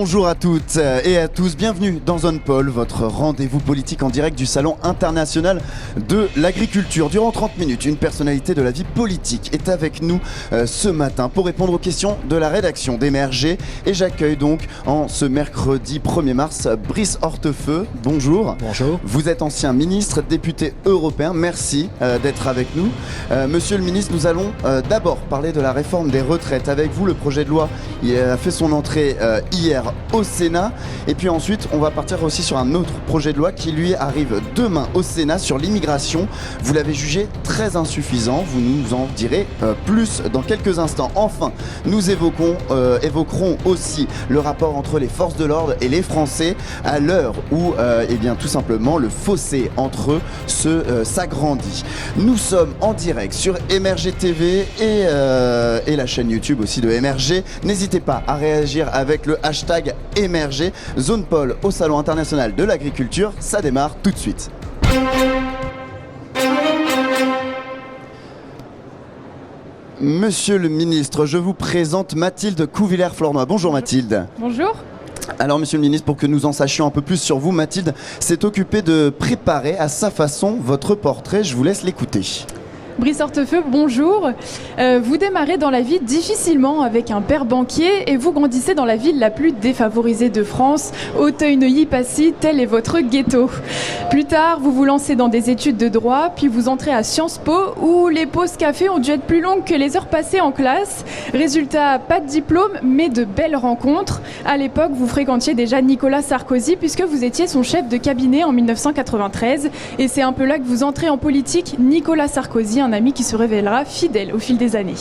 Bonjour à toutes et à tous, bienvenue dans Zone Pôle, votre rendez-vous politique en direct du Salon international de l'agriculture. Durant 30 minutes, une personnalité de la vie politique est avec nous ce matin pour répondre aux questions de la rédaction d'Emerger. Et j'accueille donc en ce mercredi 1er mars Brice Hortefeux. Bonjour. Bonjour. Vous êtes ancien ministre, député européen, merci d'être avec nous. Monsieur le ministre, nous allons d'abord parler de la réforme des retraites. Avec vous, le projet de loi il a fait son entrée hier au Sénat. Et puis ensuite, on va partir aussi sur un autre projet de loi qui lui arrive demain au Sénat sur l'immigration. Vous l'avez jugé très insuffisant. Vous nous en direz plus dans quelques instants. Enfin, nous évoquerons aussi le rapport entre les forces de l'ordre et les Français à l'heure où, tout simplement, le fossé entre eux s'agrandit. Nous sommes en direct sur Emerger TV et la chaîne YouTube aussi de Emerger. N'hésitez pas à réagir avec le hashtag Emerger. Zone Pôle au Salon international de l'agriculture, ça démarre tout de suite. Monsieur le ministre, je vous présente Mathilde Couvillère-Flornoy. Bonjour Mathilde. Bonjour. Alors monsieur le ministre, pour que nous en sachions un peu plus sur vous, Mathilde s'est occupée de préparer à sa façon votre portrait. Je vous laisse l'écouter. Brice Hortefeux, bonjour. Vous démarrez dans la vie difficilement avec un père banquier et vous grandissez dans la ville la plus défavorisée de France, Auteuil-Neuilly-Passy, tel est votre ghetto. Plus tard, vous vous lancez dans des études de droit, puis vous entrez à Sciences Po où les pauses café ont dû être plus longues que les heures passées en classe. Résultat, pas de diplôme, mais de belles rencontres. À l'époque, vous fréquentiez déjà Nicolas Sarkozy puisque vous étiez son chef de cabinet en 1993 et c'est un peu là que vous entrez en politique. Nicolas Sarkozy, un ami qui se révélera fidèle au fil des années.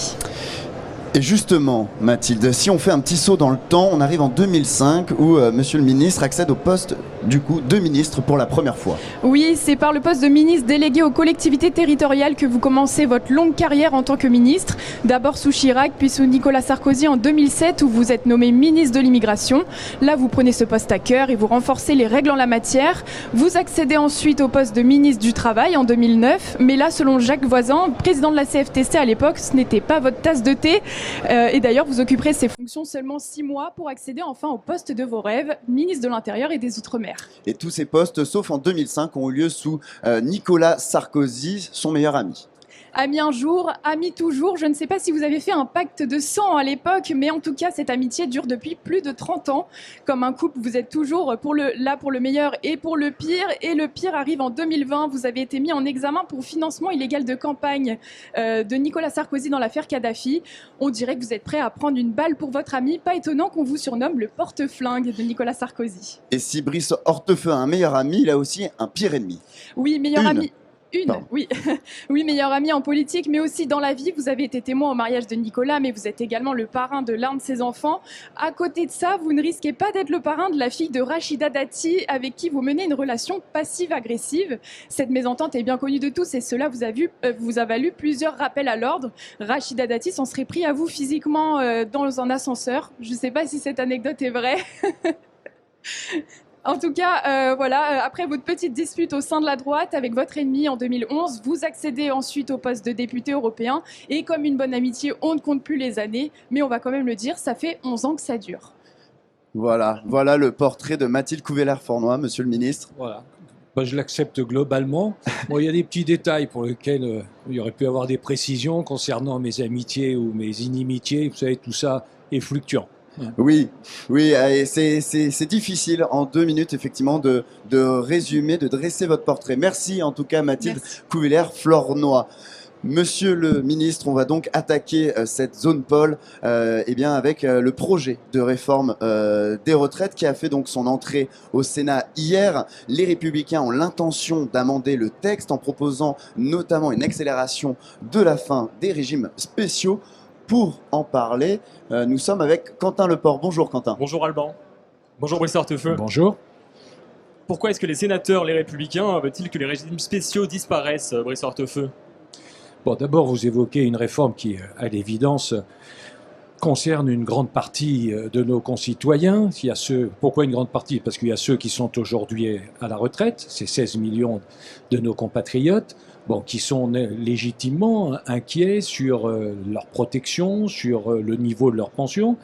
Et justement, Mathilde, si on fait un petit saut dans le temps, on arrive en 2005 où monsieur le ministre accède au poste de ministre pour la première fois. Oui, c'est par le poste de ministre délégué aux collectivités territoriales que vous commencez votre longue carrière en tant que ministre. D'abord sous Chirac, puis sous Nicolas Sarkozy en 2007 où vous êtes nommé ministre de l'immigration. Là, vous prenez ce poste à cœur et vous renforcez les règles en la matière. Vous accédez ensuite au poste de ministre du Travail en 2009. Mais là, selon Jacques Voisin, président de la CFTC à l'époque, ce n'était pas votre tasse de thé. Et d'ailleurs, vous occuperez ces fonctions seulement 6 mois pour accéder enfin au poste de vos rêves, ministre de l'Intérieur et des Outre-mer. Et tous ces postes, sauf en 2005, ont eu lieu sous Nicolas Sarkozy, son meilleur ami. Ami un jour, ami toujours. Je ne sais pas si vous avez fait un pacte de sang à l'époque, mais en tout cas, cette amitié dure depuis plus de 30 ans. Comme un couple, vous êtes toujours là pour le meilleur et pour le pire. Et le pire arrive en 2020. Vous avez été mis en examen pour financement illégal de campagne de Nicolas Sarkozy dans l'affaire Kadhafi. On dirait que vous êtes prêt à prendre une balle pour votre ami. Pas étonnant qu'on vous surnomme le porte-flingue de Nicolas Sarkozy. Et si Brice Hortefeux a un meilleur ami, il a aussi un pire ennemi. Oui, meilleur ami. Pardon. Oui. Oui, meilleur ami en politique, mais aussi dans la vie. Vous avez été témoin au mariage de Nicolas, mais vous êtes également le parrain de l'un de ses enfants. À côté de ça, vous ne risquez pas d'être le parrain de la fille de Rachida Dati, avec qui vous menez une relation passive-agressive. Cette mésentente est bien connue de tous et cela vous a valu plusieurs rappels à l'ordre. Rachida Dati s'en serait pris à vous physiquement dans un ascenseur. Je ne sais pas si cette anecdote est vraie. En tout cas, après votre petite dispute au sein de la droite avec votre ennemi en 2011, vous accédez ensuite au poste de député européen. Et comme une bonne amitié, on ne compte plus les années, mais on va quand même le dire, ça fait 11 ans que ça dure. Voilà le portrait de Mathilde Couvillère-Flornoy, monsieur le ministre. Voilà. Moi, je l'accepte globalement. Bon, il y a des petits détails pour lesquels il y aurait pu avoir des précisions concernant mes amitiés ou mes inimitiés. Vous savez, tout ça est fluctuant. Oui, et c'est difficile en 2 minutes effectivement de résumer, de dresser votre portrait. Merci en tout cas Mathilde Couvillère-Flornoy. Monsieur le ministre, on va donc attaquer cette zone pôle avec le projet de réforme des retraites qui a fait donc son entrée au Sénat hier. Les Républicains ont l'intention d'amender le texte en proposant notamment une accélération de la fin des régimes spéciaux. Pour en parler, nous sommes avec Quentin Leport. Bonjour Quentin. Bonjour Alban. Bonjour Brice Hortefeux. Bonjour. Pourquoi est-ce que les sénateurs, les Républicains, veulent-ils que les régimes spéciaux disparaissent, Brice Hortefeux ? Bon, d'abord, vous évoquez une réforme qui, à l'évidence, concerne une grande partie de nos concitoyens. Pourquoi une grande partie ? Parce qu'il y a ceux qui sont aujourd'hui à la retraite, c'est 16 millions de nos compatriotes. Qui sont légitimement inquiets sur leur protection, sur le niveau de leur pension.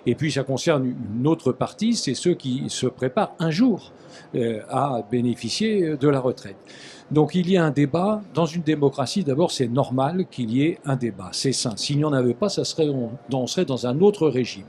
Et puis ça concerne une autre partie, c'est ceux qui se préparent un jour à bénéficier de la retraite. Donc il y a un débat. Dans une démocratie, d'abord, c'est normal qu'il y ait un débat. C'est sain. S'il n'y en avait pas, on serait dans un autre régime.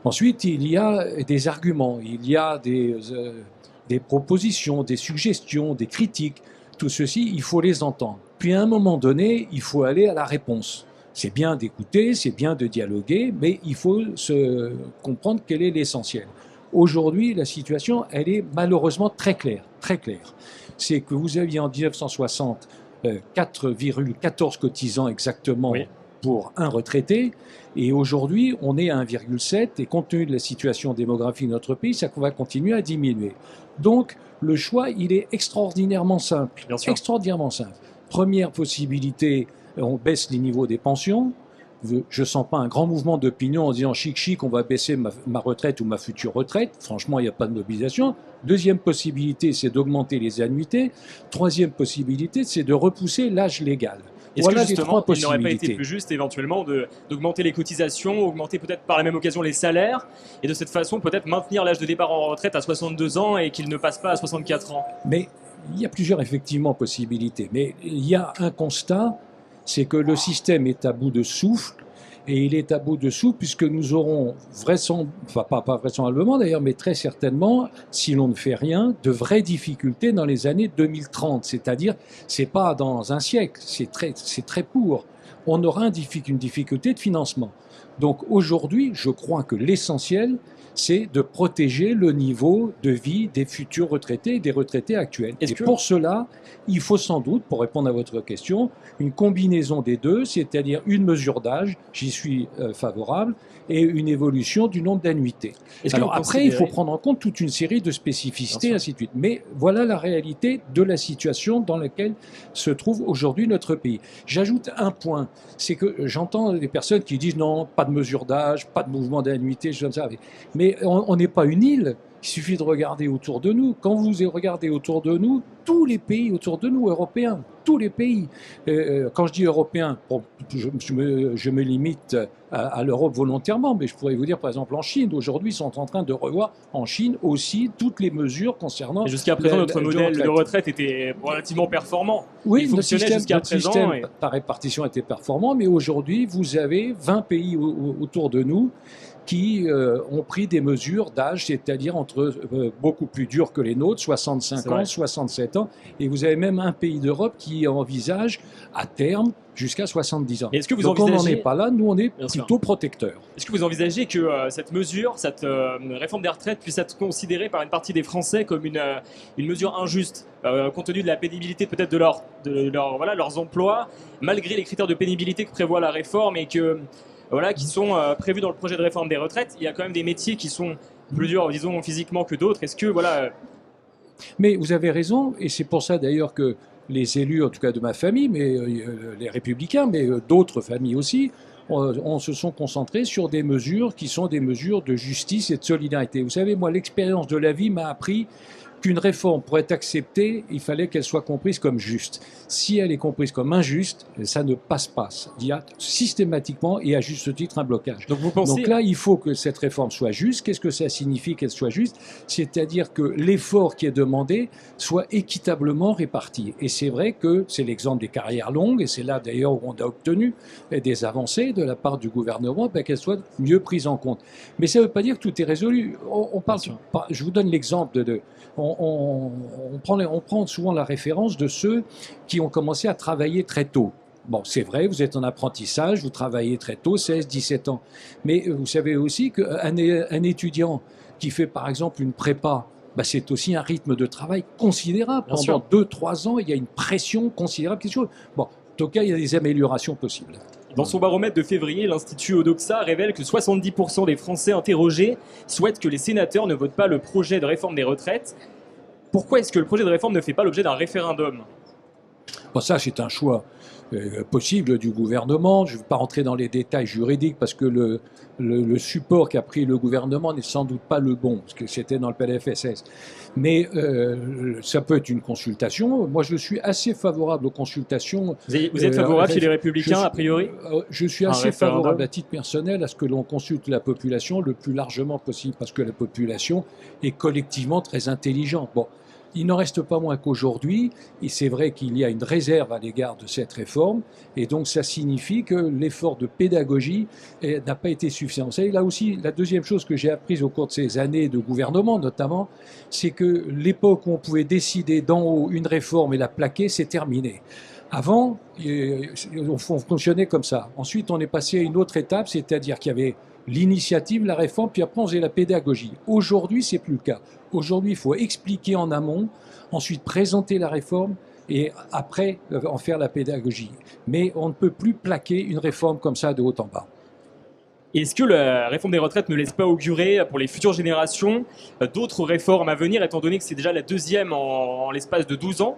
Ensuite, il y a des arguments, il y a des propositions, des suggestions, des critiques. Tout ceci, il faut les entendre. Puis à un moment donné, il faut aller à la réponse. C'est bien d'écouter, c'est bien de dialoguer, mais il faut se comprendre quel est l'essentiel. Aujourd'hui, la situation, elle est malheureusement très claire, très claire. C'est que vous aviez en 1960 4,14 cotisants exactement pour un retraité, et aujourd'hui, on est à 1,7, et compte tenu de la situation démographique de notre pays, ça va continuer à diminuer. Donc, le choix, il est extraordinairement simple. Bien sûr. Extraordinairement simple. Première possibilité, on baisse les niveaux des pensions. Je ne sens pas un grand mouvement d'opinion en disant chic, on va baisser ma retraite ou ma future retraite. Franchement, il n'y a pas de mobilisation. Deuxième possibilité, c'est d'augmenter les annuités. Troisième possibilité, c'est de repousser l'âge légal. Est-ce Voilà que justement, il n'aurait pas été plus juste éventuellement d'augmenter les cotisations, augmenter peut-être par la même occasion les salaires, et de cette façon peut-être maintenir l'âge de départ en retraite à 62 ans et qu'il ne passe pas à 64 ans? Mais il y a plusieurs effectivement possibilités. Mais il y a un constat, c'est que le système est à bout de souffle, et il est à bout de souffle puisque nous aurons pas vraisemblablement d'ailleurs, mais très certainement, si l'on ne fait rien, de vraies difficultés dans les années 2030. C'est-à-dire, c'est pas dans un siècle, c'est très court. On aura une difficulté de financement. Donc aujourd'hui, je crois que l'essentiel, c'est de protéger le niveau de vie des futurs retraités et des retraités actuels. Et pour cela, il faut sans doute, pour répondre à votre question, une combinaison des deux, c'est-à-dire une mesure d'âge, j'y suis favorable, et une évolution du nombre d'annuités. Alors après, il faut prendre en compte toute une série de spécificités, ainsi de suite. Mais voilà la réalité de la situation dans laquelle se trouve aujourd'hui notre pays. J'ajoute un point, c'est que j'entends des personnes qui disent non, pas de mesure d'âge, pas de mouvement d'annuité, je ne sais pas. Mais on n'est pas une île. Il suffit de regarder autour de nous. Quand vous regardez autour de nous, tous les pays autour de nous, européens, tous les pays. Quand je dis européens, bon, je me limite à l'Europe volontairement, mais je pourrais vous dire, par exemple, en Chine, aujourd'hui, ils sont en train de revoir en Chine aussi toutes les mesures concernant... Et jusqu'à présent, notre modèle de retraite était relativement performant. Oui, notre système par répartition était performant, mais aujourd'hui, vous avez 20 pays autour de nous qui ont pris des mesures d'âge, c'est-à-dire beaucoup plus dures que les nôtres, 65 ans, 67 ans, et vous avez même un pays d'Europe qui envisage à terme jusqu'à 70 ans. Est-ce que vous Donc on n'en est pas là, nous on est plutôt protecteurs. Est-ce que vous envisagez que cette mesure, cette réforme des retraites puisse être considérée par une partie des Français comme une mesure injuste, compte tenu de la pénibilité peut-être de leurs emplois, malgré les critères de pénibilité que prévoit la réforme et qui sont prévus dans le projet de réforme des retraites? Il y a quand même des métiers qui sont plus durs, disons, physiquement que d'autres. Est-ce que, Mais vous avez raison, et c'est pour ça d'ailleurs que les élus, en tout cas de ma famille, mais les Républicains, mais d'autres familles aussi, on se sont concentrés sur des mesures qui sont des mesures de justice et de solidarité. Vous savez, moi, l'expérience de la vie m'a appris qu'une réforme, pour être acceptée, il fallait qu'elle soit comprise comme juste. Si elle est comprise comme injuste, ça ne passe pas. Il y a systématiquement et à juste titre un blocage. Donc là, il faut que cette réforme soit juste. Qu'est-ce que ça signifie qu'elle soit juste? C'est-à-dire que l'effort qui est demandé soit équitablement réparti. Et c'est vrai que c'est l'exemple des carrières longues, et c'est là d'ailleurs où on a obtenu des avancées de la part du gouvernement, qu'elles soient mieux prises en compte. Mais ça ne veut pas dire que tout est résolu. Je vous donne l'exemple on prend souvent la référence de ceux qui ont commencé à travailler très tôt. Bon, c'est vrai, vous êtes en apprentissage, vous travaillez très tôt, 16, 17 ans. Mais vous savez aussi qu'un étudiant qui fait par exemple une prépa, c'est aussi un rythme de travail considérable. Pendant 2-3 ans, il y a une pression considérable. Bon, en tout cas, il y a des améliorations possibles. Dans son baromètre de février, l'Institut Odoxa révèle que 70% des Français interrogés souhaitent que les sénateurs ne votent pas le projet de réforme des retraites. Pourquoi est-ce que le projet de réforme ne fait pas l'objet d'un référendum? Ça, c'est un choix possible du gouvernement. Je ne vais pas rentrer dans les détails juridiques parce que le support qu'a pris le gouvernement n'est sans doute pas le bon, parce que c'était dans le PLFSS. Mais ça peut être une consultation. Moi, je suis assez favorable aux consultations. Vous êtes favorable chez les Républicains, a priori? Je suis assez favorable à titre personnel à ce que l'on consulte la population le plus largement possible, parce que la population est collectivement très intelligente. Bon. Il n'en reste pas moins qu'aujourd'hui, et c'est vrai qu'il y a une réserve à l'égard de cette réforme, et donc ça signifie que l'effort de pédagogie n'a pas été suffisant. Vous savez, là aussi, la deuxième chose que j'ai apprise au cours de ces années de gouvernement, notamment, c'est que l'époque où on pouvait décider d'en haut une réforme et la plaquer, c'est terminé. Avant, on fonctionnait comme ça. Ensuite, on est passé à une autre étape, c'est-à-dire qu'il y avait l'initiative, la réforme, puis après on faisait la pédagogie. Aujourd'hui, c'est plus le cas. Aujourd'hui, il faut expliquer en amont, ensuite présenter la réforme et après en faire la pédagogie. Mais on ne peut plus plaquer une réforme comme ça de haut en bas. Est-ce que la réforme des retraites ne laisse pas augurer pour les futures générations d'autres réformes à venir, étant donné que c'est déjà la deuxième en l'espace de 12 ans?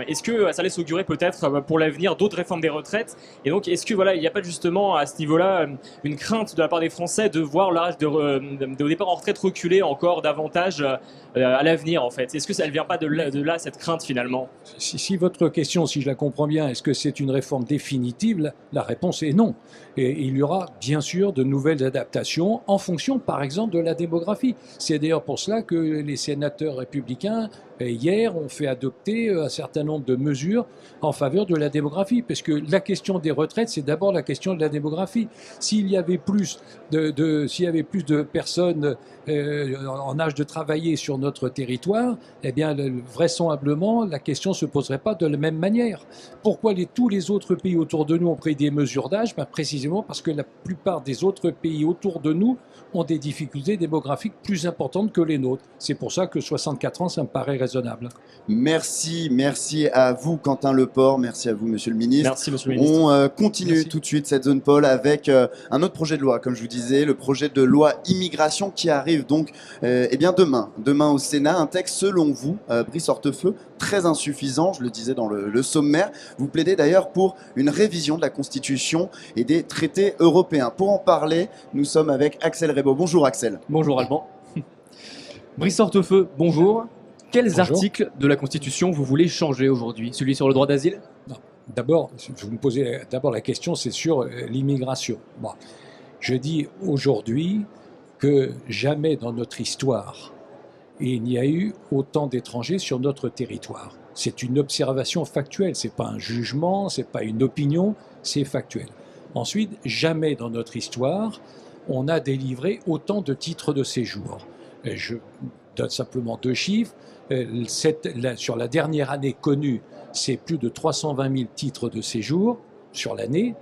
Est-ce que ça laisse augurer peut-être pour l'avenir d'autres réformes des retraites? Et donc, est-ce que il n'y a pas justement à ce niveau-là une crainte de la part des Français de voir l'âge de départ en retraite reculer encore davantage à l'avenir en fait? Est-ce que ça ne vient pas de là cette crainte finalement? Si votre question, si je la comprends bien, est-ce que c'est une réforme définitive? La réponse est non. Et il y aura bien sûr de nouvelles adaptations en fonction, par exemple, de la démographie. C'est d'ailleurs pour cela que les sénateurs républicains hier ont fait adopter un certain nombre de mesures en faveur de la démographie, parce que la question des retraites, c'est d'abord la question de la démographie. S'il y avait plus de personnes en âge de travailler sur notre territoire, eh bien, vraisemblablement, la question ne se poserait pas de la même manière. Pourquoi tous les autres pays autour de nous ont pris des mesures d'âge? Précisément parce que la plupart des autres pays autour de nous ont des difficultés démographiques plus importantes que les nôtres. C'est pour ça que 64 ans, ça me paraît raisonnable. Merci à vous, Quentin Leport. Merci à vous, Monsieur le Ministre. Merci, Monsieur le Ministre. On continue tout de suite cette zone pôle avec un autre projet de loi, comme je vous disais, le projet de loi immigration qui arrive donc demain au Sénat. Un texte, selon vous, Brice Hortefeux, très insuffisant, je le disais dans le sommaire. Vous plaidez d'ailleurs pour une révision de la Constitution et des traités européens. Pour en parler, nous sommes avec Axel Rebaud. Bonjour Axel. Bonjour Alban. Brice Hortefeux, bonjour. Quels Bonjour. articles de la Constitution vous voulez changer aujourd'hui? Celui sur le droit d'asile? D'abord, je vous me posez d'abord la question, c'est sur l'immigration. Bon, je dis aujourd'hui que jamais dans notre histoire, il n'y a eu autant d'étrangers sur notre territoire. C'est une observation factuelle, c'est pas un jugement, c'est pas une opinion, c'est factuel. Ensuite, jamais dans notre histoire, on a délivré autant de titres de séjour. Je donne simplement 2 chiffres. Sur la dernière année connue, c'est plus de 320 000 titres de séjour sur l'année.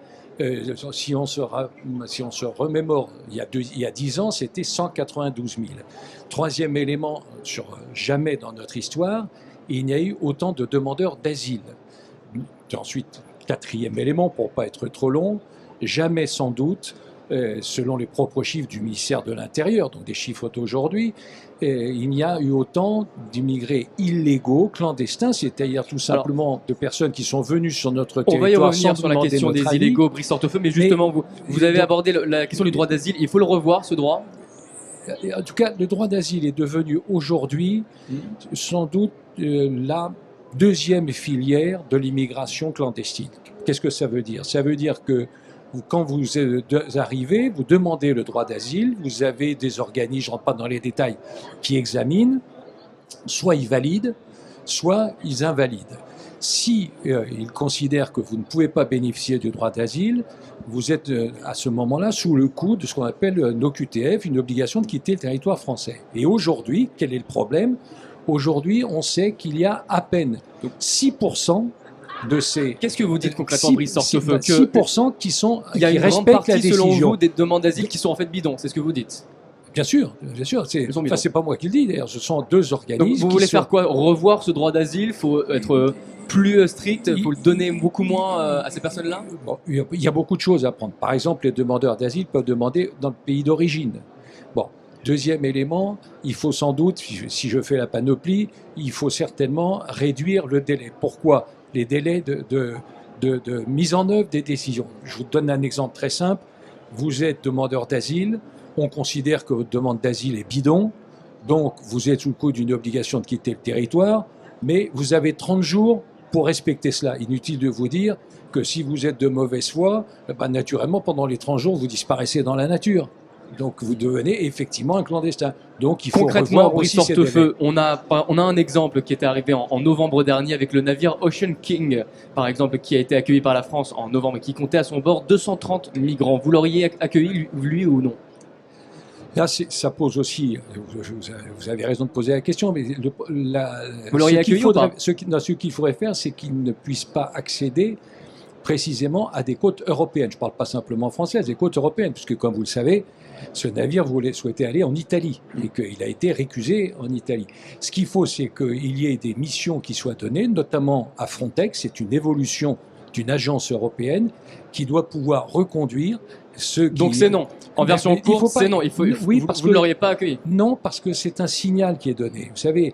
Si on se remémore, il y a 10 ans, c'était 192 000. Troisième élément, jamais dans notre histoire, il n'y a eu autant de demandeurs d'asile. Ensuite, quatrième élément, pour ne pas être trop long, jamais sans doute, selon les propres chiffres du ministère de l'Intérieur, donc des chiffres d'aujourd'hui, il n'y a eu autant d'immigrés illégaux, clandestins, c'est-à-dire tout simplement de personnes qui sont venues sur notre territoire. On va y revenir sur la demander question notre des avis. illégaux, Brice Hortefeux, mais justement, vous avez abordé la question du droit d'asile. Il faut le revoir, ce droit? En tout cas, le droit d'asile est devenu aujourd'hui sans doute la deuxième filière de l'immigration clandestine. Qu'est-ce que ça veut dire? Ça veut dire que quand vous arrivez, vous demandez le droit d'asile, vous avez des organismes, je ne rentre pas dans les détails, qui examinent, soit ils valident, soit ils invalident. Si ils considèrent que vous ne pouvez pas bénéficier du droit d'asile, vous êtes à ce moment-là sous le coup de ce qu'on appelle une OQTF, une obligation de quitter le territoire français. Et aujourd'hui, quel est le problème? Aujourd'hui, on sait qu'il y a à peine 6% de ces... Qu'est-ce que vous dites concrètement, Brice Hortefeux? 6% qui Il y a qui une grande respectent la partie, selon décision. vous, des demandes d'asile qui sont en fait bidons, c'est ce que vous dites? Bien sûr. C'est pas moi qui le dis, d'ailleurs. Ce sont 2 organismes. Donc vous voulez faire quoi? Revoir ce droit d'asile? Il faut être plus strict? Il faut le donner beaucoup moins à ces personnes-là? Bon, il y a beaucoup de choses à prendre. Par exemple, les demandeurs d'asile peuvent demander dans le pays d'origine. Bon. Deuxième élément, il faut sans doute, si je fais la panoplie, il faut certainement réduire le délai. Pourquoi? Les délais de de mise en œuvre des décisions. Je vous donne un exemple très simple. Vous êtes demandeur d'asile, on considère que votre demande d'asile est bidon, donc vous êtes sous le coup d'une obligation de quitter le territoire, mais vous avez 30 jours pour respecter cela. Inutile de vous dire que si vous êtes de mauvaise foi, naturellement, pendant les 30 jours, vous disparaissez dans la nature. Donc vous devenez effectivement un clandestin. Donc il faut concrètement, revoir aussi Brice ces Hortefeux, on a un exemple qui était arrivé en novembre dernier avec le navire Ocean King, par exemple, qui a été accueilli par la France en novembre et qui comptait à son bord 230 migrants. Vous l'auriez accueilli, lui ou non? Là, ça pose aussi, vous avez raison de poser la question, mais Vous l'auriez accueilli ou pas? ce qu'il faudrait faire, c'est qu'il ne puisse pas accéder précisément à des côtes européennes. Je ne parle pas simplement françaises, des côtes européennes, puisque comme vous le savez, ce navire souhaitait aller en Italie et qu'il a été récusé en Italie. Ce qu'il faut, c'est qu'il y ait des missions qui soient données, notamment à Frontex. C'est une évolution d'une agence européenne qui doit pouvoir reconduire ceux qui... Donc c'est non. En version courte, c'est non. Oui, vous ne l'auriez pas accueilli. Non, parce que c'est un signal qui est donné. Vous savez,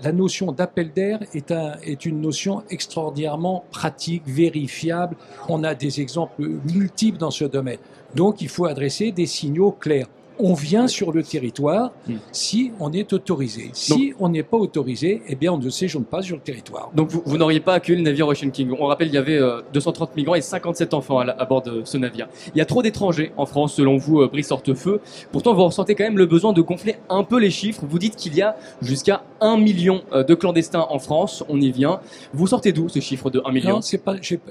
la notion d'appel d'air est une notion extraordinairement pratique, vérifiable. On a des exemples multiples dans ce domaine. Donc il faut adresser des signaux clairs. On vient sur le territoire si on est autorisé. Si on n'est pas autorisé, eh bien on ne séjourne pas sur le territoire. Donc vous n'auriez pas accueilli le navire Ocean King. On rappelle, il y avait 230 migrants et 57 enfants à bord de ce navire. Il y a trop d'étrangers en France, selon vous, Brice Hortefeux. Pourtant, vous ressentez quand même le besoin de gonfler un peu les chiffres. Vous dites qu'il y a jusqu'à 1 million de clandestins en France. On y vient. Vous sortez d'où ce chiffre de 1 million? Non,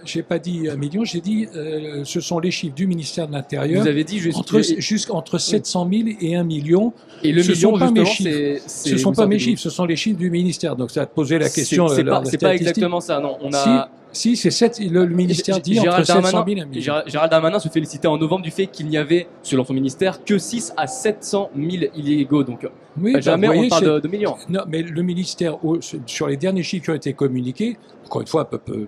j'ai pas dit 1 million, j'ai dit ce sont les chiffres du ministère de l'Intérieur. Vous avez dit entre 700 000 et 1 million. Et le million, justement, ce ne sont pas mes chiffres, ce sont les chiffres du ministère. Donc ça a posé la question. C'est pas exactement ça, non. On a... Si, c'est 7, le ministère dit entre 700 000 et 1 million. Gérald Darmanin se félicitait en novembre du fait qu'il n'y avait, selon son ministère, que 6 à 700 000 illégaux. Donc oui, jamais on parle de millions. Non, mais le ministère, sur les derniers chiffres qui ont été communiqués, encore une fois, peu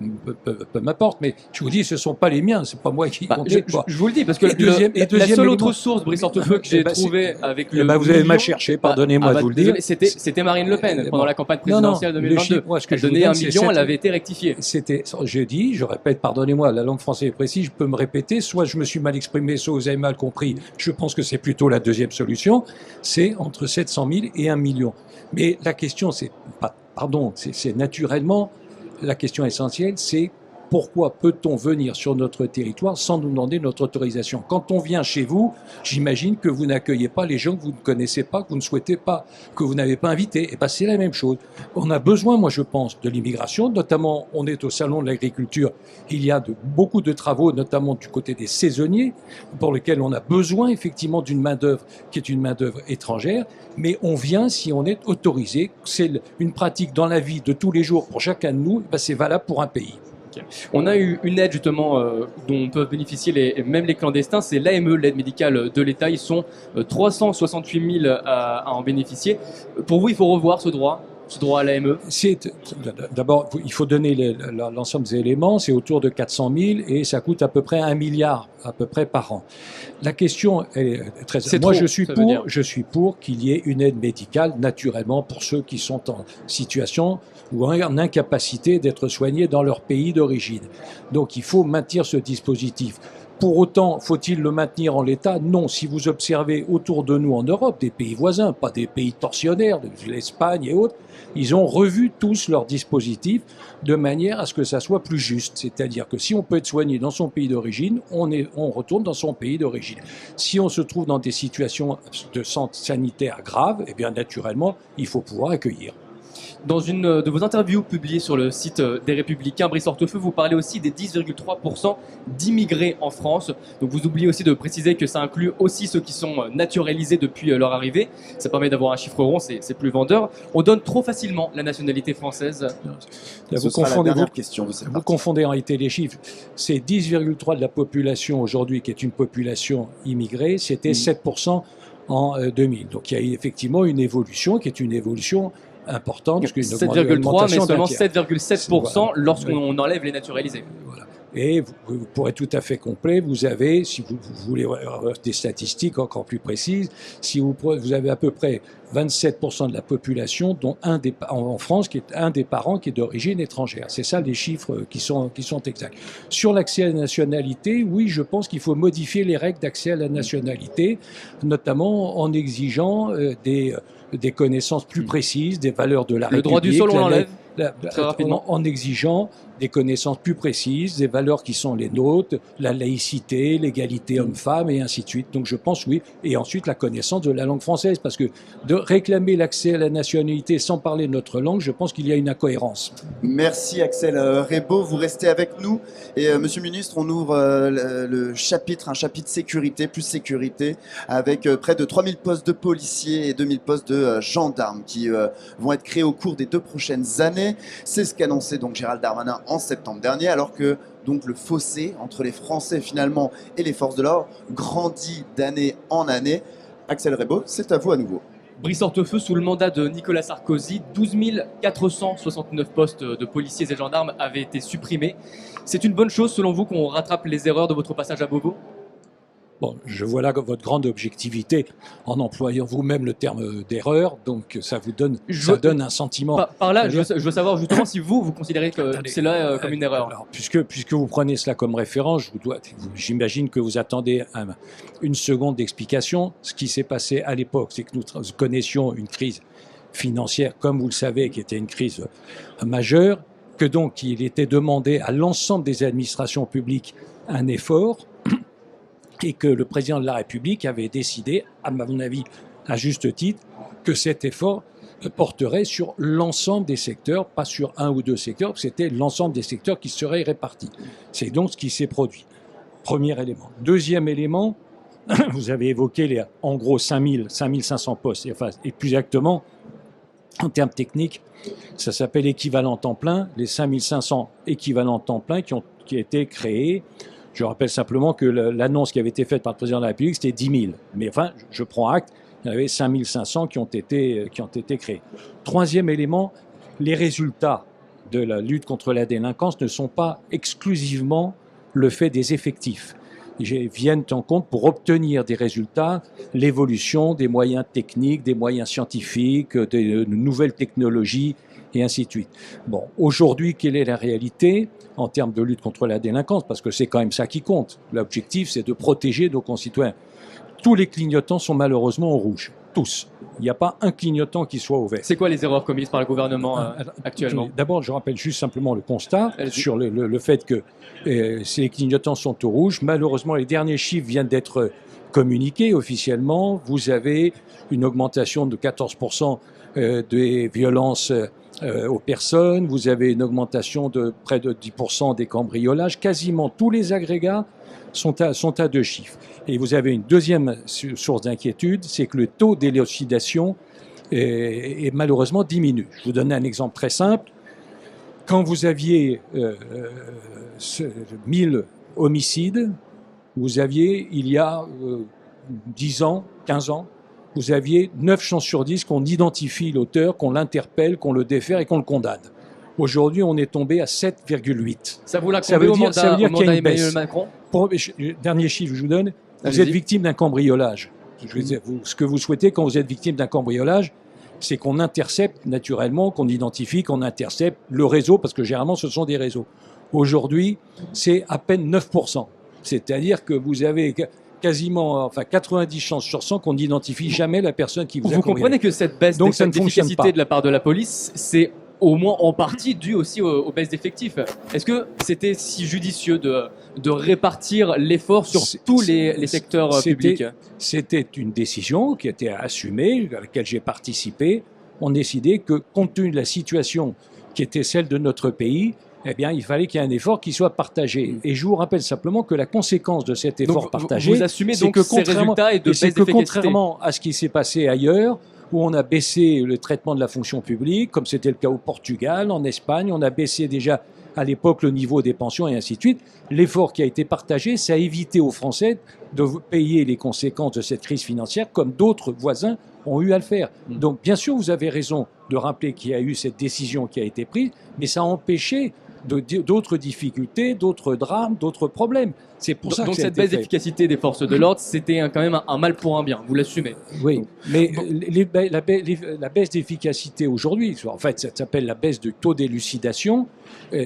m'importe, mais je vous dis, ce ne sont pas les miens, c'est pas moi qui compte. Je vous le dis, parce que la seule autre source, Brice Hortefeux, que j'ai trouvée avec le vous avez mal cherché, pardonnez-moi de vous le dire. C'était Marine Le Pen, pendant la campagne présidentielle 2022. Elle donnait 1 million, elle avait été rectifiée. Je répète, pardonnez-moi, la langue française est précise, je peux me répéter, soit je me suis mal exprimé, soit vous avez mal compris. Je pense que c'est plutôt la deuxième solution, c'est entre 700 000 et 1 million. Mais la question, c'est naturellement, la question essentielle, c'est pourquoi peut-on venir sur notre territoire sans nous demander notre autorisation? Quand on vient chez vous, j'imagine que vous n'accueillez pas les gens que vous ne connaissez pas, que vous ne souhaitez pas, que vous n'avez pas invités. Et c'est la même chose. On a besoin, moi je pense, de l'immigration, notamment on est au salon de l'agriculture, il y a beaucoup de travaux, notamment du côté des saisonniers, pour lesquels on a besoin effectivement d'une main-d'œuvre qui est une main-d'œuvre étrangère, mais on vient si on est autorisé. C'est une pratique dans la vie de tous les jours pour chacun de nous, c'est valable pour un pays. On a eu une aide justement dont peuvent bénéficier même les clandestins, c'est l'AME, l'aide médicale de l'État. Ils sont 368 000 à en bénéficier. Pour vous, il faut revoir ce droit à l'AME? D'abord, il faut donner l'ensemble des éléments. C'est autour de 400 000 et ça coûte à peu près 1 milliard à peu près par an. La question est très... Moi, je suis pour qu'il y ait une aide médicale, naturellement, pour ceux qui sont en situation ou en incapacité d'être soignés dans leur pays d'origine. Donc, il faut maintenir ce dispositif. Pour autant, faut-il le maintenir en l'état? Non. Si vous observez autour de nous en Europe, des pays voisins, pas des pays tortionnaires, l'Espagne et autres, ils ont revu tous leurs dispositifs de manière à ce que ça soit plus juste. C'est-à-dire que si on peut être soigné dans son pays d'origine, on retourne dans son pays d'origine. Si on se trouve dans des situations de santé sanitaire graves, eh bien naturellement, il faut pouvoir accueillir. Dans une de vos interviews publiées sur le site des Républicains, Brice Hortefeux, vous parlez aussi des 10,3% d'immigrés en France. Donc vous oubliez aussi de préciser que ça inclut aussi ceux qui sont naturalisés depuis leur arrivée. Ça permet d'avoir un chiffre rond, c'est plus vendeur. On donne trop facilement la nationalité française. Là, vous confondez en réalité les chiffres. C'est 10,3% de la population aujourd'hui qui est une population immigrée. C'était 7% en 2000. Donc il y a effectivement une évolution qui est une évolution importante. 7,3 mais seulement 7,7% lorsqu'on enlève les naturalisés. Voilà. Et pour être tout à fait complet, vous avez, si vous voulez des statistiques encore plus précises, si vous avez à peu près 27% de la population, dont en France, qui est un des parents qui est d'origine étrangère. C'est ça les chiffres qui sont exacts. Sur l'accès à la nationalité, oui, je pense qu'il faut modifier les règles d'accès à la nationalité, notamment en exigeant des connaissances plus précises, des valeurs de la République. Le droit du sol, on l'enlève très rapidement. En exigeant des connaissances plus précises, des valeurs qui sont les nôtres, la laïcité, l'égalité homme-femme et ainsi de suite. Donc je pense oui. Et ensuite la connaissance de la langue française, parce que de réclamer l'accès à la nationalité sans parler notre langue, je pense qu'il y a une incohérence. Merci Axel Rebaud, vous restez avec nous. Et Monsieur le Ministre, on ouvre un chapitre sécurité, plus sécurité, avec près de 3000 postes de policiers et 2000 postes de gendarmes qui vont être créés au cours des 2 prochaines années. C'est ce qu'annonçait donc Gérald Darmanin en septembre dernier, alors que donc le fossé entre les Français finalement et les forces de l'ordre grandit d'année en année. Axel Rebaud, c'est à vous à nouveau. Brice Hortefeux, sous le mandat de Nicolas Sarkozy, 12 469 postes de policiers et gendarmes avaient été supprimés. C'est une bonne chose selon vous qu'on rattrape les erreurs de votre passage à Beauvau ? Bon, je vois là votre grande objectivité en employant vous-même le terme d'erreur, donc ça vous donne, donne un sentiment. Par là, je veux savoir justement si vous considérez que c'est là comme une erreur. Alors, puisque vous prenez cela comme référence, j'imagine que vous attendez une seconde d'explication. Ce qui s'est passé à l'époque, c'est que nous connaissions une crise financière, comme vous le savez, qui était une crise majeure, que donc il était demandé à l'ensemble des administrations publiques un effort, et que le président de la République avait décidé, à mon avis, à juste titre, que cet effort porterait sur l'ensemble des secteurs, pas sur un ou deux secteurs, c'était l'ensemble des secteurs qui seraient répartis. C'est donc ce qui s'est produit. Premier élément. Deuxième élément, vous avez évoqué en gros 5500 postes, et plus exactement, en termes techniques, ça s'appelle équivalent temps plein, les 5500 équivalents temps plein qui ont été créés. Je rappelle simplement que l'annonce qui avait été faite par le président de la République, c'était 10 000. Mais enfin, je prends acte, il y en avait 5 500 qui ont été créés. Troisième élément, les résultats de la lutte contre la délinquance ne sont pas exclusivement le fait des effectifs. Ils viennent en compte pour obtenir des résultats, l'évolution des moyens techniques, des moyens scientifiques, des nouvelles technologies, et ainsi de suite. Bon, aujourd'hui, quelle est la réalité en termes de lutte contre la délinquance? Parce que c'est quand même ça qui compte. L'objectif, c'est de protéger nos concitoyens. Tous les clignotants sont malheureusement au rouge. Tous. Il n'y a pas un clignotant qui soit au vert. C'est quoi les erreurs commises par le gouvernement actuellement? D'abord, je rappelle juste simplement le constat sur le fait que ces clignotants sont au rouge. Malheureusement, les derniers chiffres viennent d'être communiqués officiellement. Vous avez une augmentation de 14% des violences aux personnes, vous avez une augmentation de près de 10% des cambriolages, quasiment tous les agrégats sont à 2 chiffres. Et vous avez une deuxième source d'inquiétude, c'est que le taux d'élucidation est malheureusement diminue. Je vous donne un exemple très simple. Quand vous aviez 1000 homicides, vous aviez, il y a 10 ans, 15 ans, vous aviez 9 chances sur 10 qu'on identifie l'auteur, qu'on l'interpelle, qu'on le défère et qu'on le condamne. Aujourd'hui, on est tombé à 7,8. Ça vous l'a combien au mandat Emmanuel Macron? Dernier chiffre, je vous donne. Vous êtes victime d'un cambriolage. Ce que vous souhaitez quand vous êtes victime d'un cambriolage, c'est qu'on intercepte naturellement, qu'on identifie, qu'on intercepte le réseau, parce que généralement, ce sont des réseaux. Aujourd'hui, c'est à peine 9%. C'est-à-dire que vous avez quasiment 90 chances sur 100 qu'on n'identifie jamais la personne qui vous a cambriolé. Vous comprenez que cette baisse d'efficacité de la part de la police, c'est au moins en partie dû aussi aux baisses d'effectifs. Est-ce que c'était si judicieux de répartir l'effort sur tous les secteurs publics? C'était une décision qui était assumée, à laquelle j'ai participé. On décidait que, compte tenu de la situation qui était celle de notre pays, eh bien, il fallait qu'il y ait un effort qui soit partagé. Et je vous rappelle simplement que la conséquence de cet effort partagé, vous assumez donc ces résultats et de baisse d'efficacité. Contrairement à ce qui s'est passé ailleurs, où on a baissé le traitement de la fonction publique, comme c'était le cas au Portugal, en Espagne, on a baissé déjà à l'époque le niveau des pensions et ainsi de suite. L'effort qui a été partagé, ça a évité aux Français de payer les conséquences de cette crise financière comme d'autres voisins ont eu à le faire. Donc bien sûr, vous avez raison de rappeler qu'il y a eu cette décision qui a été prise, mais ça a empêché d'autres difficultés, d'autres drames, d'autres problèmes. C'est pour ça Donc que ça a cette été baisse fait. d'efficacité des forces de l'ordre, c'était quand même un mal pour un bien, vous l'assumez. Oui, mais la baisse d'efficacité aujourd'hui, en fait, ça s'appelle la baisse du taux d'élucidation.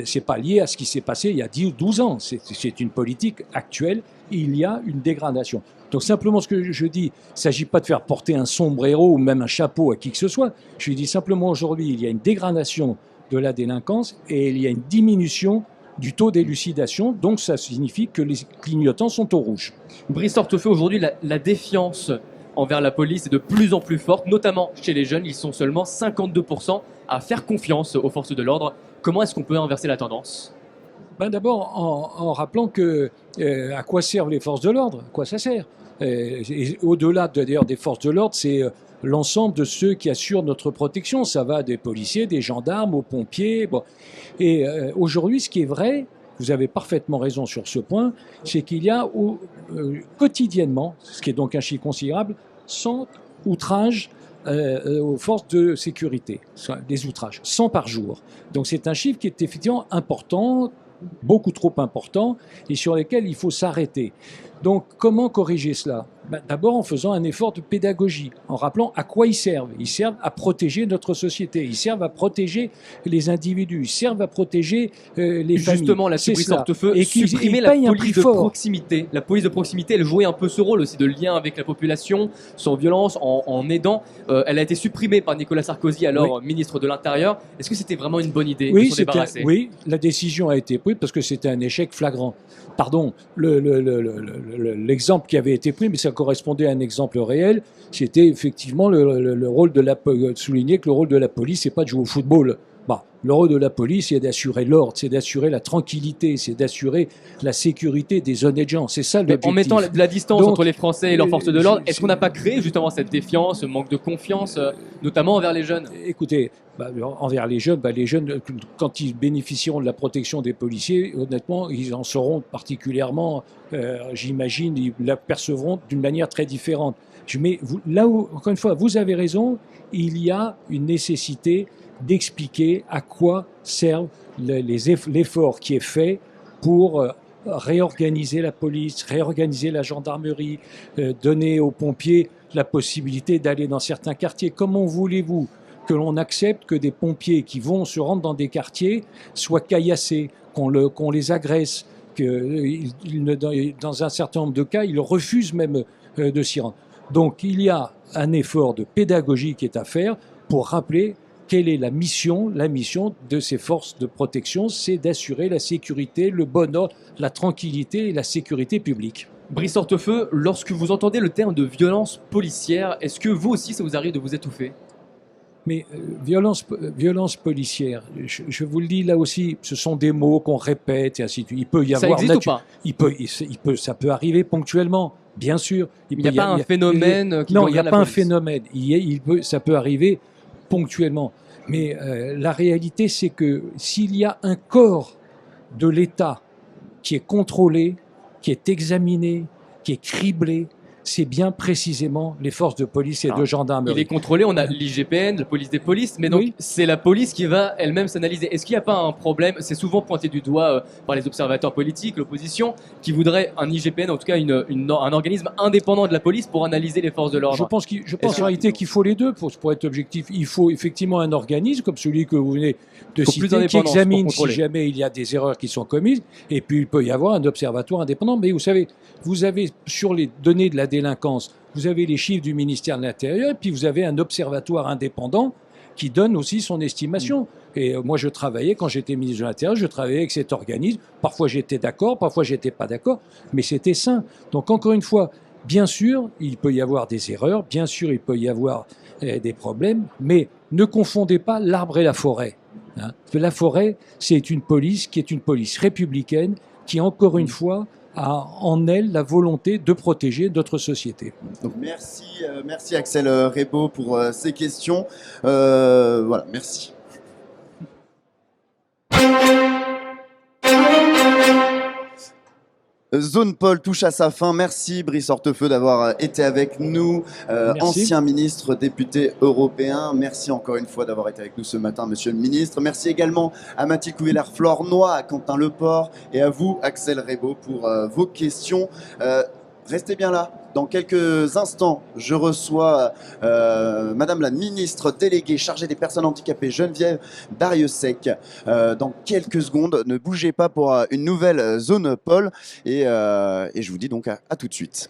C'est pas lié à ce qui s'est passé il y a 10 ou 12 ans. C'est une politique actuelle. Il y a une dégradation. Donc simplement ce que je dis, il ne s'agit pas de faire porter un sombrero ou même un chapeau à qui que ce soit. Je dis simplement aujourd'hui, il y a une dégradation de la délinquance et il y a une diminution du taux d'élucidation. Donc ça signifie que les clignotants sont au rouge. Brice Hortefeux, aujourd'hui, la défiance envers la police est de plus en plus forte, notamment chez les jeunes. Ils sont seulement 52% à faire confiance aux forces de l'ordre. Comment est-ce qu'on peut inverser la tendance ? D'abord en rappelant que à quoi servent les forces de l'ordre, à quoi ça sert. Et au-delà d'ailleurs des forces de l'ordre, c'est l'ensemble de ceux qui assurent notre protection. Ça va des policiers, des gendarmes, aux pompiers. Bon. Et aujourd'hui, ce qui est vrai, vous avez parfaitement raison sur ce point, c'est qu'il y a quotidiennement, ce qui est donc un chiffre considérable, 100 outrages aux forces de sécurité, des outrages, 100 par jour. Donc c'est un chiffre qui est effectivement important, beaucoup trop important, et sur lesquels il faut s'arrêter. Donc comment corriger cela ? D'abord en faisant un effort de pédagogie, en rappelant à quoi ils servent. Ils servent à protéger notre société, ils servent à protéger les individus, ils servent à protéger les familles. Justement, la Brice Hortefeux, et supprimer la police de proximité. La police de proximité, elle jouait un peu ce rôle aussi de lien avec la population, sans violence, en aidant. Elle a été supprimée par Nicolas Sarkozy, alors ministre de l'Intérieur. Est-ce que c'était vraiment une bonne idée de s'en débarrasser ? Oui, la décision a été prise parce que c'était un échec flagrant. Pardon, l'exemple qui avait été pris, mais ça correspondait à un exemple réel, c'était effectivement le rôle de souligner que le rôle de la police, c'est pas de jouer au football. Le rôle de la police, c'est d'assurer l'ordre, c'est d'assurer la tranquillité, c'est d'assurer la sécurité des honnêtes gens. C'est ça l'objectif. En mettant de la distance entre les Français et leurs forces de l'ordre, est-ce qu'on n'a pas créé justement cette défiance, ce manque de confiance, notamment envers les jeunes ? Écoutez, envers les jeunes, quand ils bénéficieront de la protection des policiers, honnêtement, ils en seront particulièrement, j'imagine, ils l'apercevront d'une manière très différente. Mais là où, encore une fois, vous avez raison, il y a une nécessité d'expliquer à quoi servent l'effort qui est fait pour réorganiser la police, réorganiser la gendarmerie, donner aux pompiers la possibilité d'aller dans certains quartiers. Comment voulez-vous que l'on accepte que des pompiers qui se rendent dans des quartiers soient caillassés, qu'on les agresse, que dans un certain nombre de cas, ils refusent même de s'y rendre. Donc il y a un effort de pédagogie qui est à faire pour rappeler quelle est la mission de ces forces de protection, c'est d'assurer la sécurité, le bon ordre, la tranquillité et la sécurité publique. Brice Hortefeux, lorsque vous entendez le terme de violence policière, est-ce que vous aussi, ça vous arrive de vous étouffer ? Mais violence policière, je vous le dis là aussi, ce sont des mots qu'on répète et ainsi de suite. Il peut y avoir ça existe ou pas ? Ça peut arriver ponctuellement, bien sûr. Il n'y a pas un phénomène qui non, il n'y a la pas un police. phénomène. Ça peut arriver ponctuellement. Mais la réalité, c'est que s'il y a un corps de l'État qui est contrôlé, qui est examiné, qui est criblé, c'est bien précisément les forces de police et de gendarmerie. Il est contrôlé, on a l'IGPN, la police des polices, mais donc c'est la police qui va elle-même s'analyser. Est-ce qu'il n'y a pas un problème ? C'est souvent pointé du doigt par les observateurs politiques, l'opposition, qui voudrait un IGPN, en tout cas un organisme indépendant de la police pour analyser les forces de l'ordre. Je pense en réalité qu'il faut les deux pour être objectif. Il faut effectivement un organisme comme celui que vous venez de citer qui examine si jamais il y a des erreurs qui sont commises, et puis il peut y avoir un observatoire indépendant. Mais vous savez, vous avez sur les données de la délinquance, vous avez les chiffres du ministère de l'Intérieur, et puis vous avez un observatoire indépendant qui donne aussi son estimation. Et moi, quand j'étais ministre de l'Intérieur, je travaillais avec cet organisme. Parfois, j'étais d'accord, parfois, j'étais pas d'accord, mais c'était sain. Donc, encore une fois, bien sûr, il peut y avoir des erreurs, bien sûr, il peut y avoir des problèmes, mais ne confondez pas l'arbre et la forêt. Hein. La forêt, c'est une police qui est une police républicaine qui, encore une fois, a en elle la volonté de protéger notre société. Donc merci Axel Rebaud pour ces questions. Voilà, merci. Zone Pôle touche à sa fin. Merci Brice Hortefeux d'avoir été avec nous, ancien ministre, député européen. Merci encore une fois d'avoir été avec nous ce matin, monsieur le ministre. Merci également à Mathilde Couvillère-Flornoy, à Quentin Leport et à vous, Axel Rebaud, pour vos questions. Restez bien là. Dans quelques instants, je reçois Madame la ministre déléguée chargée des personnes handicapées, Geneviève Darrieussecq. Dans quelques secondes, ne bougez pas pour une nouvelle Zone Pôle. Et je vous dis donc à tout de suite.